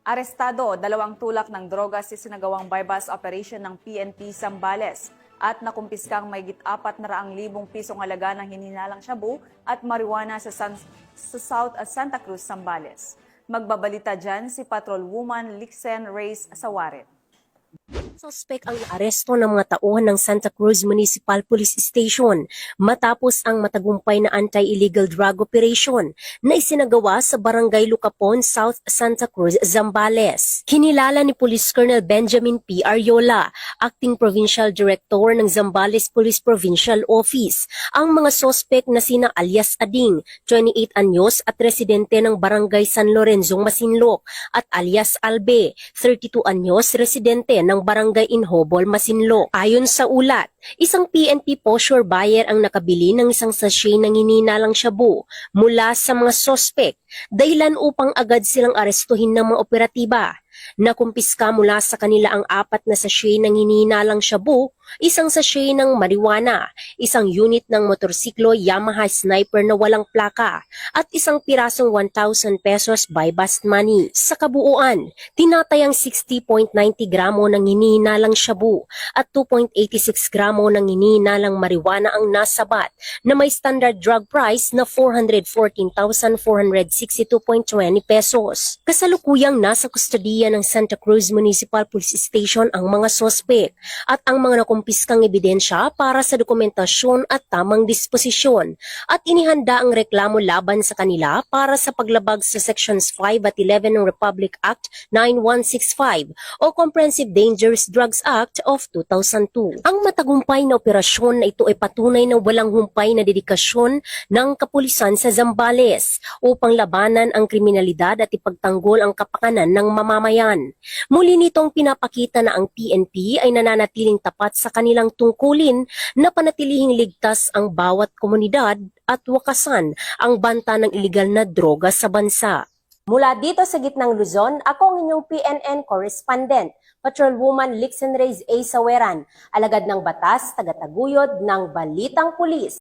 Arestado, 2 tulak ng droga sa sinagawang bypass operation ng PNP Zambales at nakumpiskang mahigit 400,000 pisong halaga ng hininalang shabu at marijuana sa South Santa Cruz, Zambales. Magbabalita dyan si Patrolwoman Lixen Reyes Sawaret. Suspect ang aresto ng mga tauhan ng Santa Cruz Municipal Police Station matapos ang matagumpay na anti-illegal drug operation na isinagawa sa Barangay Lucapon, South Santa Cruz, Zambales. Kinilala ni Police Colonel Benjamin P. Ariola, Acting Provincial Director ng Zambales Police Provincial Office, ang mga suspect na sina alias Ading, 28 anyos at residente ng Barangay San Lorenzo, Masinloc, at alias Albe, 32 anyos, residente ng Barangay Inhobol, Masinloc. Ayon sa ulat, isang PNP posture buyer ang nakabili ng isang sachet ng hininalang shabu mula sa mga suspect, dahilan upang agad silang arestuhin ng mga operatiba. Nakumpiska mula sa kanila ang 4 na sachet ng hininalang shabu, isang sachet ng marijuana, isang unit ng motorsiklo Yamaha Sniper na walang plaka, at isang pirasong 1,000 pesos by bust money. Sa kabuuan, tinatayang 60.90 gramo ng hinihinalang shabu at 2.86 gramo ng hinihinalang marijuana ang nasabat na may standard drug price na 414,462.20 pesos. Kasalukuyang nasa kustodiya ng Santa Cruz Municipal Police Station ang mga sospek at ang mga nakumpiskang ebidensya para sa dokumentasyon at tamang disposisyon, at inihanda ang reklamo laban sa kanila para sa paglabag sa Sections 5 at 11 ng Republic Act 9165 o Comprehensive Dangerous Drugs Act of 2002. Ang matagumpay na operasyon na ito ay patunay na walang humpay na dedikasyon ng kapulisan sa Zambales upang labanan ang kriminalidad at ipagtanggol ang kapakanan ng mamamayan. Muli nitong pinapakita na ang PNP ay nananatiling tapat sa kanilang tungkulin na panatilihing ligtas ang bawat komunidad at wakasan ang banta ng iligal na droga sa bansa. Mula dito sa gitnang Luzon, ako ang inyong PNN correspondent, Patrolwoman Lixen Reyes Sawaret, alagad ng batas, tagataguyod ng Balitang Pulis.